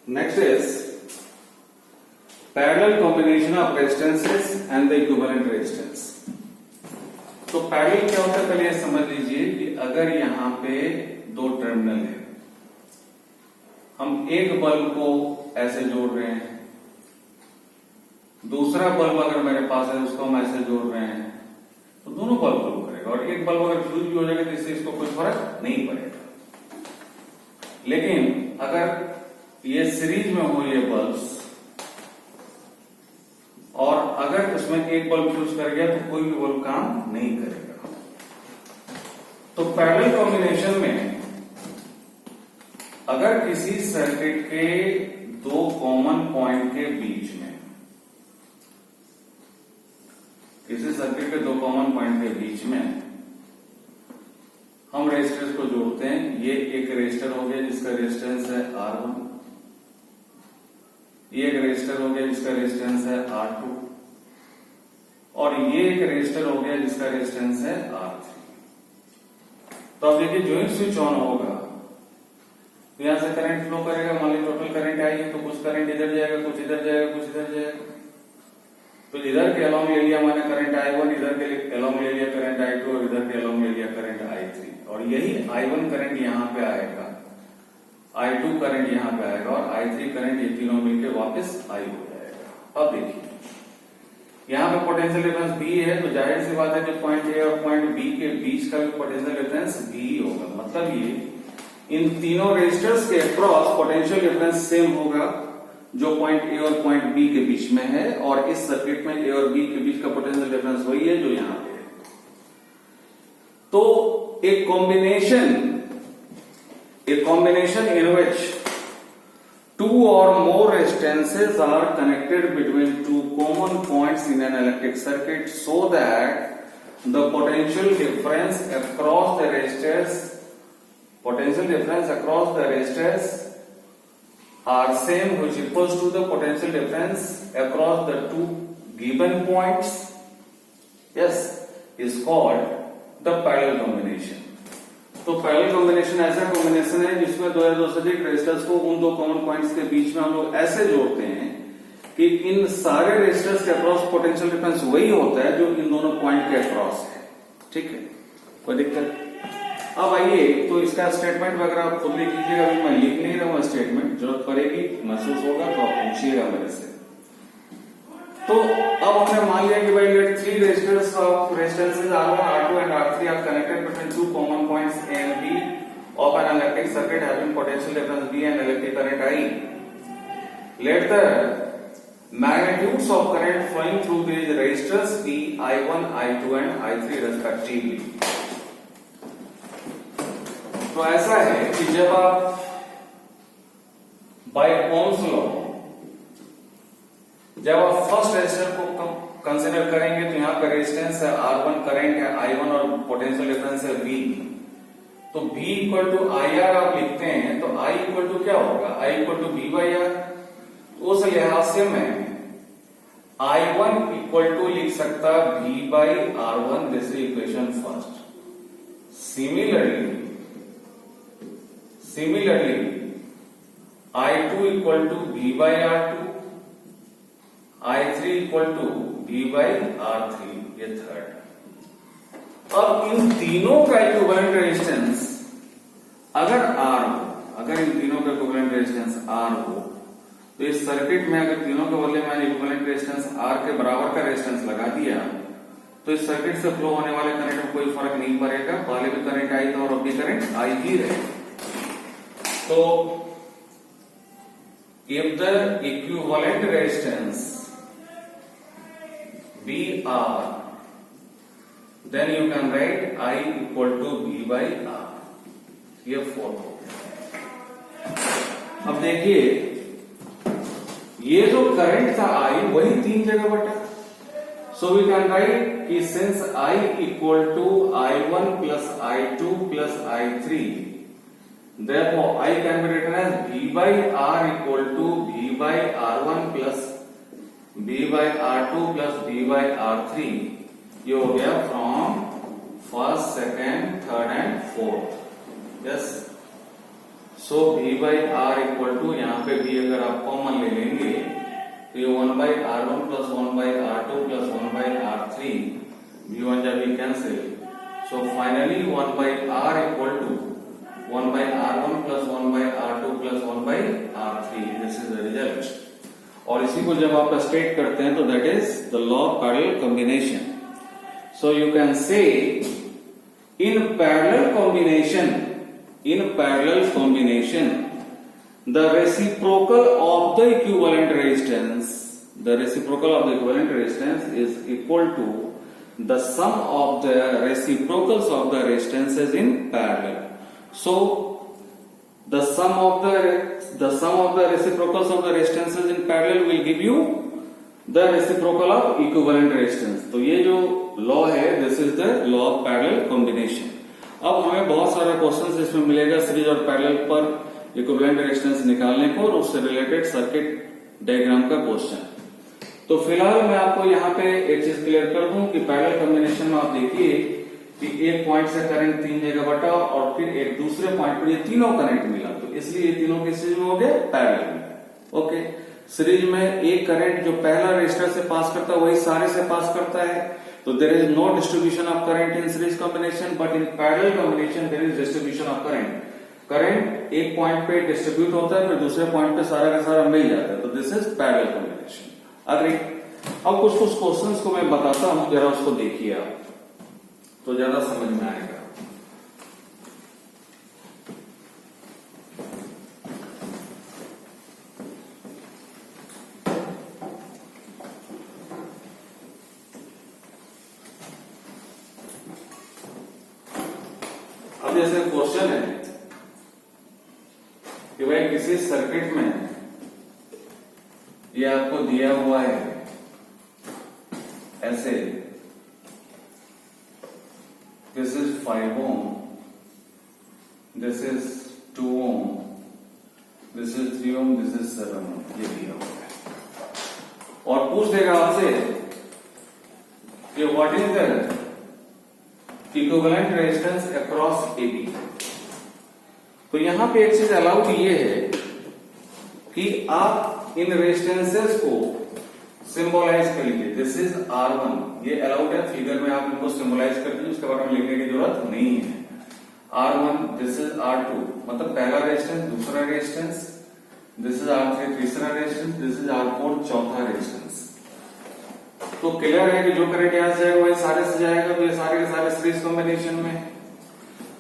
Next is parallel combination of resistances and the equivalent resistance. तो parallel क्या होता है, पहले ये समझ लीजिए कि अगर यहां पे दो टर्मिनल है, हम एक बल्ब को ऐसे जोड़ रहे हैं, दूसरा बल्ब अगर मेरे पास है उसको हम ऐसे जोड़ रहे हैं, तो दोनों बल्ब ग्लो करेगा और एक बल्ब अगर फ्यूज भी हो जाएगा तो इससे इसको कोई फर्क नहीं पड़ेगा। लेकिन अगर ये सीरीज में हो ये बल्ब्स और अगर उसमें एक बल्ब फ्यूज कर गया तो कोई भी बल्ब काम नहीं करेगा। तो पैरेलल कॉम्बिनेशन में अगर किसी सर्किट के दो कॉमन पॉइंट के बीच में, किसी सर्किट के दो कॉमन पॉइंट के बीच में हम रेजिस्टर्स को जोड़ते हैं, ये एक रेजिस्टर हो गया जिसका रेजिस्टेंस है R1, ये एक रेजिस्टर हो गया जिसका रेजिस्टेंस है R2 और ये एक रेजिस्टर हो गया जिसका रेजिस्टेंस है R3। तो अब देखिए जो ही स्विच ऑन होगा तो यहां से करंट फ्लो करेगा, मान लीजिए टोटल करंट आएगी तो कुछ करंट इधर जाएगा, कुछ इधर जाएगा, कुछ इधर जाएगा। तो इधर के अलोंग ले लिया मैंने करंट I1, इधर के अलोंग ले लिया करंट I2 और इधर के अलोंग ले लिया करंट I3 और यही I1 करंट यहां पे आएगा, I2 करंट यहां पे आएगा और I3 करंट ये तीनों मिलकर वापस I हो जाएगा। अब देखिए यहां पे पोटेंशियल डिफरेंस B है तो जाहिर सी बात है कि पॉइंट A और पॉइंट B के बीच का भी पोटेंशियल डिफरेंस B होगा। मतलब ये इन तीनों रेजिस्टर्स के अक्रॉस पोटेंशियल डिफरेंस सेम होगा जो पॉइंट A और पॉइंट B के बीच में है और इस सर्किट में A और B के बीच का पोटेंशियल डिफरेंस वही है जो यहां पे है। तो एक combination in which two or more resistances are connected between two common points in an electric circuit so that the potential difference across the resistors are same, which equals to the potential difference across the two given points, yes, is called the parallel combination. तो parallel combination ऐसा combination है जिसमें दो या दो से अधिक resistors को उन दो कॉमन पॉइंट्स के बीच में हम लोग ऐसे जोड़ते हैं कि इन सारे रेजिस्टर्स के अक्रॉस पोटेंशियल डिफरेंस वही होता है जो इन दोनों पॉइंट के अक्रॉस है। ठीक है, कोई दिक्कत? अब आइए तो इसका स्टेटमेंट वगैरह आप खुद लिख लीजिएगा, अभी मैं लिख नहीं रहा हूं स्टेटमेंट, जरूरत पड़ेगी महसूस होगा तो आप पूछिएगा मेरे से। तो अब हमने मान लिया कि भाई let three resistors of resistances R1, R2 and R3 are connected between two common points A and B of an electric circuit having potential difference B and electric current I. Let the magnitudes of current flowing through these resistors be I1, I2 and I3 respectively. तो ऐसा है कि जब आप bye Ohm's law जब आप first resistor को consider करेंगे तो यहां पर रेजिस्टेंस है R1, करंट है I1 और पोटेंशियल डिफरेंस है V। तो V इक्वल टू IR आप लिखते हैं तो I इक्वल टू क्या होगा, I equal to V by R। तो उस लिहाज से मैं I1 इक्वल टू लिख सकता V by R1, this is equation first. Similarly I2 equal to V by R2, I3 equal to V by R3, ये थर्ड। अब इन तीनों का इक्विवेलेंट रेजिस्टेंस अगर R हो, अगर इन तीनों का इक्विवेलेंट रेजिस्टेंस R हो तो इस सर्किट में अगर तीनों के बदले मैंने इक्विवेलेंट रेजिस्टेंस R के बराबर का रेजिस्टेंस लगा दिया तो इस सर्किट से फ्लो होने वाले करंट में कोई फर्क नहीं पड़ेगा, पहले भी करंट आई था और अब भी करंट आई ही रहेगा। तो if the equivalent resistance BR, then you can write I equal to V by R। ये फोर्थ हो गया। अब देखिए ये जो करंट था I वही तीन जगह बटा, so we can write कि since I equal to I1 plus I2 plus I3, therefore I can be written as V by R equal to V by R1 plus B by R2 plus B by R3। ये हो गया from first, second, third and fourth. Yes, so V by R equal to, यहाँ पे V भी अगर आप common ले लेंगे तो ये 1/r1 plus 1/r2 plus 1/r3 v1 जा भी cancel. So finally 1/r equal to 1/r1 plus 1/r2 plus 1/r3. This is the result. और इसी को जब आप स्टेट करते हैं तो that is the law of parallel combination. So you can say in parallel combination the reciprocal of the equivalent resistance is equal to the sum of the reciprocals of the resistances in parallel. So the sum of the reciprocals of the resistances in parallel will give you the reciprocal of equivalent resistance. तो ये जो law है, this is the law of parallel combination. अब हमें बहुत सारा question इसमें मिलेगा सीरीज और पैरेलल पर इक्विवेलेंट रेजिस्टेंस निकालने को और उससे रिलेटेड सर्किट डायग्राम का क्वेश्चन. तो फिलहाल मैं आपको यहाँ पे एक चीज क्लियर कर दूं कि पैरेलल कॉम्बिनेशन में आप देखिए कि एक पॉइंट से करंट 3 जगह बटा और फिर एक दूसरे पॉइंट पर ये तीनों करंट मिला, तो इसलिए ये तीनों किस सीरीज में हो गए, पैरेलल में. ओके, सीरीज में एक करंट जो पहला रेजिस्टर से पास करता है वही सारे से पास करता है, तो there is no distribution of current in series combination, but in parallel combination there is distribution of current. Current एक पॉइंट पे डिस्ट्रीब्यूट होता है, फिर दूसरे पॉइंट पे सारा का सारा मिल जाता है, तो this is parallel combination. Agree. अब कुछ क्वेश्चंस को मैं बताता हूं, जरा उसको देखिए आप, तो ज्यादा समझ में आएगा. अब जैसे क्वेश्चन है कि भाई किसी सर्किट में ये आपको दिया हुआ है ऐसे, this is 5 ohm, this is 2 ohm, this is 3 ohm, this is 7 ohm, ये दिया हुआ है. और पूछ देगा आपसे कि what is the equivalent resistance across AB. तो यहां पे एक चीज अलाउड ये है कि आप इन रेजिस्टेंसेस को सिंबलाइज कर लीजिए. दिस इज R1, ये अलाउड है, फिगर में आप इनको सिंबलाइज कर दीजिए, उसके बारे में लिखने की जरूरत नहीं है. R1, दिस इज R2, मतलब पहला रेजिस्टेंस, दूसरा रेजिस्टेंस, दिस इज R3 तीसरा रेजिस्टेंस, दिस इज R4 चौथा रेजिस्टेंस. तो क्लियर है कि जो करंट यहां से जाएगा वही सारे से जाएगा, तो ये सारे के सारे सीरीज कॉम्बिनेशन में.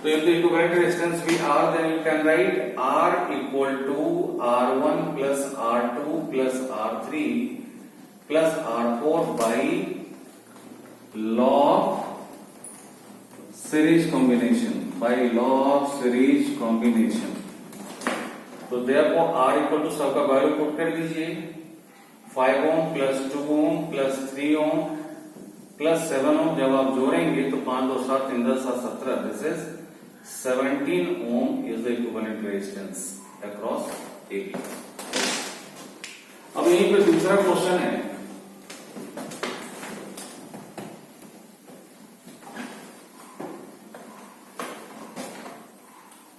तो if the equivalent resistance be R, then you can write R equal to R1 plus R2 plus R3 plus R4 by law of series combination. By law of series combination. तो therefore R equal to सबका value put कर दीजिए. 5 ohm plus 2 ohm plus 3 ohm plus 7 ohm जब आप जोड़ेंगे तो 5 2 7 3 10 7 17, this is 17 ohm is the equivalent resistance across AB. अब यहीं पे दूसरा क्वेश्चन है.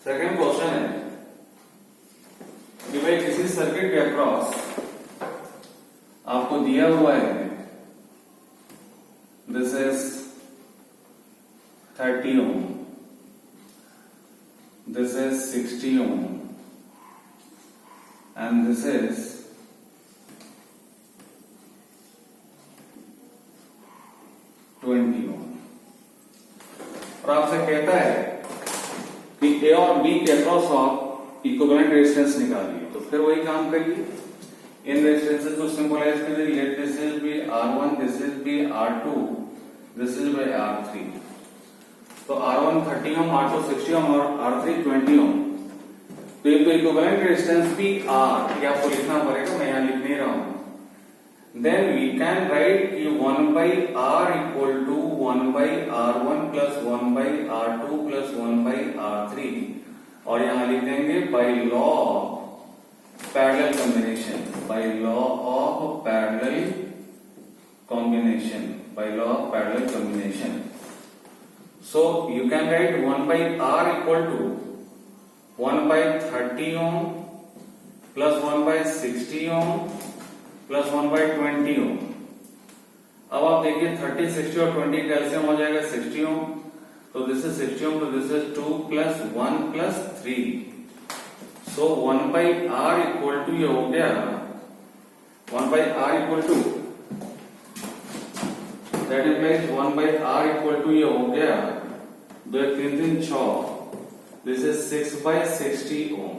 सेकंड क्वेश्चन है कि भाई किसी सर्किट के अक्रॉस आपको दिया हुआ है, this is 30 ohm, this is 60 ohm, and this is 20 ohm. और आपसे कहता है कि A और B के अक्रॉस आप इक्विवेलेंट रेजिस्टेंस निकालिए, तो फिर वही काम करिए. इन रेजिस्टेंसेस को सिंबलाइज करिए. Let this is be R1, this is be R2, this is be R3. तो R1 30 ohm, R2 60 ohm और R3 20 ohm. तो ये तो इक्विवेलेंट रेजिस्टेंस भी R, ये आपको लिखना पड़ेगा, मैं यहां लिख नहीं रहा हूं. देन वी कैन राइट कि 1/R equal to 1/R1 plus 1/R2 plus 1/R3, और यहां लिख देंगे bye law of parallel combination. Bye law of parallel combination. Bye law of parallel combination. So you can write 1/R equal to 1/30 ohm plus 1/60 ohm plus 1/20 ओम। अब आप देखिए 30, 60 और 20 calcium हो जाएगा 60 ओम, तो दिस इज 60 ओम, तो this is 2 plus 1 plus 3। So 1/R equal to ये हो गया 1/R equal to, that implies 1/R equal to ये हो गया 2 1 3 3 6, दिस इज 6/60 ओम।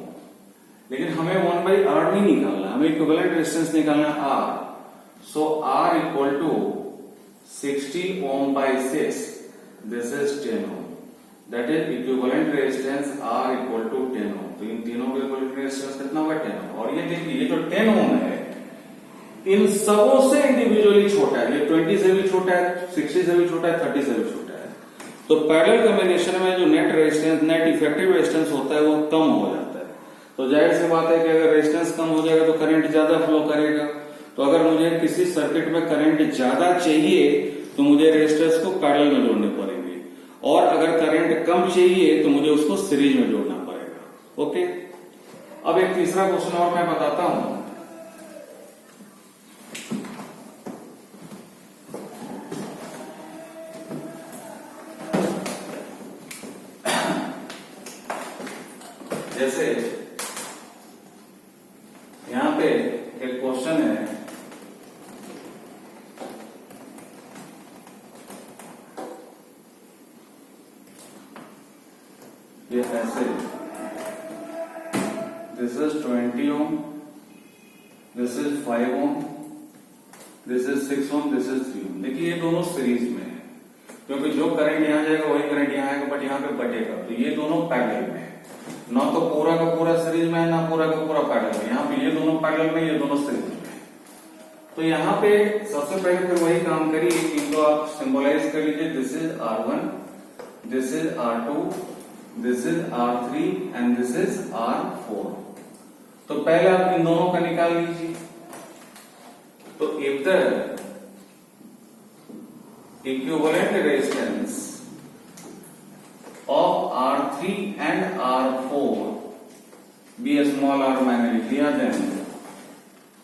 लेकिन हमें 1/R नहीं निकालना, हमें इक्विवेलेंट रेजिस्टेंस निकालना R। So R equal to 60 ohm by 6, this is 10 ohm, that is equivalent resistance R equal to 10 ohm. तो इन तीनों का इक्विवेलेंट रेजिस्टेंस कितना होगा 10 ओम। और ये देखिए ये जो 10 ओम है इन सबों से इंडिविजुअली छोटा है, ये 20 से भी छोटा है, 60 से भी छोटा है, 30 से भी छोटा है। तो पैरेलल कॉम्बिनेशन में जो net resistance, net effective resistance होता है वो कम हो जाता है। तो जाहिर सी बात है कि अगर रेजिस्टेंस कम हो जाएगा तो करंट ज्यादा फ्लो करेगा। तो अगर मुझे किसी सर्किट में करंट ज्यादा चाहिए तो मुझे रेजिस्टेंस को पैरेलल में जोड़ने पड़ेंगे, और अगर करंट कम चाहिए तो मुझे उसको सीरीज में जोड़ना पड़ेगा। ओके, अब एक तीसरा क्वेश्चन और मैं बताता हूं। जैसे यहां पे एक क्वेश्चन है, ये ऐसे, this is 20 ohm, this is 5 ohm, this is 6 ohm, this is 3 ohm. देखिए ये दोनों सीरीज में है, क्योंकि जो करंट यहां जाएगा वही करंट यहां आएगा, बट यहां पे बटेगा। तो ये दोनों पैरेलल में है, ना तो पूरा का पूरा सीरीज में है, ना पूरा का पूरा पैरेलल में। यहाँ पे ये दोनों पैरेलल में, ये दोनों सीरीज में है। तो यहाँ पे सबसे पहले फिर वही काम करिए कि इनको आप सिंबलाइज कर लीजिए। This is R1, this is R2, this is R3 and this is R4। तो पहले आप इन दोनों का निकाल लीजिए। तो if the equivalent resistance of R3 and R4 be a small r मैंने लिख दिया, then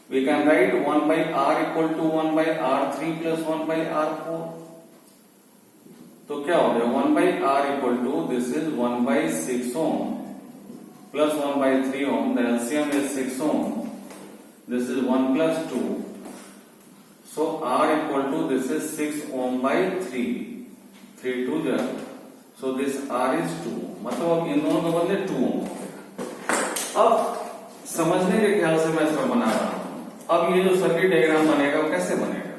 we can write 1/R equal to 1/R3 plus 1/R4। तो क्या हो गया 1/R equal to, this is 1/6 ohm plus 1/3 ohm, the LCM is 6 ohm, this is 1 plus 2, so R equal to, this is 6 ohm by 3, 3 2 जा, so this R is 2, मतलब अब इन दोनों के बदले 2 ओम। अब समझने के ख्याल से मैं इसको बना रहा हूं। अब ये जो सर्किट डायग्राम बनेगा वो कैसे बनेगा,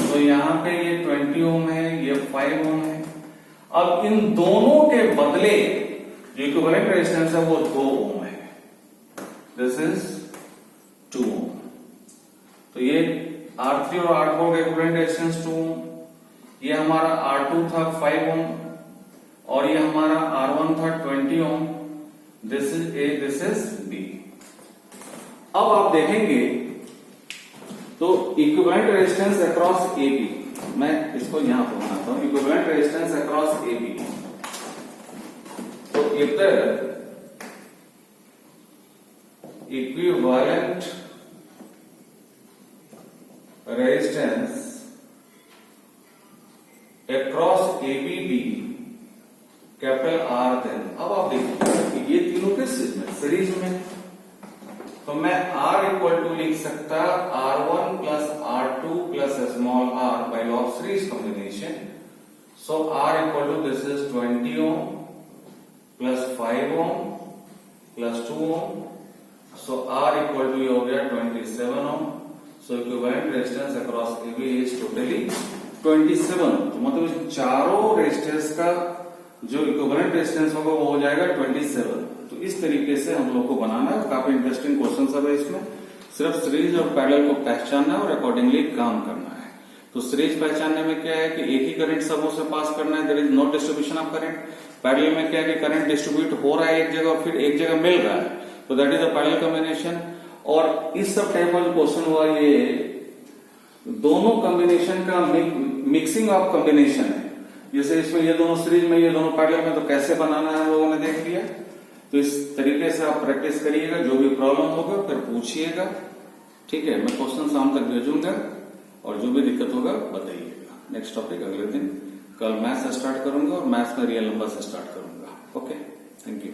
तो यहाँ पे ये 20 ओम है, ये 5 ओम है। अब इन दोनों के बदले जो इक्विवेलेंट रेजिस्टेंस है वो 2 ओम है, दिस इज 2 ओम। तो ये R3 और R4 का इक्विवेलेंट रेजिस्टेंस 2 ओम, ये हमारा R2 था 5 ओम, और ये हमारा R1 था 20 ohm. This is A, this is B। अब आप देखेंगे तो इक्विवेलेंट रेजिस्टेंस अक्रॉस AB, मैं इसको यहां पर बनाता हूं, इक्विवेलेंट रेजिस्टेंस अक्रॉस AB। तो if the equivalent resistance across AB भी कैपिटल R, देन अब आप देखिए ये तीनों किस चीज में, सीरीज में। तो मैं R इक्वल टू लिख सकता R1 plus R2 plus small r by law of series combination. So R equal to, this is 20 ohm plus 5 ohm plus 2 ohm, so R equal to ये हो गया 27 ohm. So equivalent resistance across AB is totally 27। तो मतलब चारों resistance का जो equivalent resistance होगा वो हो जाएगा 27। तो इस तरीके से हम लोग को बनाना है। काफी इंटरेस्टिंग क्वेश्चन सब है इसमें, सिर्फ सीरीज और पैरेलल को पहचानना है और अकॉर्डिंगली काम करना है। तो सीरीज पहचानने में क्या है कि एक ही करंट सबों से पास करना है, there is no distribution of current. Parallel में क्या है कि करंट डिस्ट्रीब्यूट हो रहा है एक जगह और फिर एक जगह मिल रहा है, तो that is a parallel combination. और इस सब टाइप का जो क्वेश्चन हुआ ये दोनों कॉम्बिनेशन का मिक्सिंग ऑफ कॉम्बिनेशन है। जैसे इसमें ये दोनों सीरीज में, ये दोनों पैरेलल में, तो कैसे बनाना है हम लोगों ने देख लिया। तो इस तरीके से आप प्रैक्टिस करिएगा, जो भी प्रॉब्लम होगा फिर पूछिएगा, ठीक है। मैं क्वेश्चन शाम तक भेजूंगा और जो भी दिक्कत होगा बताइएगा। नेक्स्ट टॉपिक अगले दिन, कल मैथ्स से स्टार्ट करूंगा और मैथ्स में रियल नंबर से स्टार्ट करूंगा। Okay, thank you.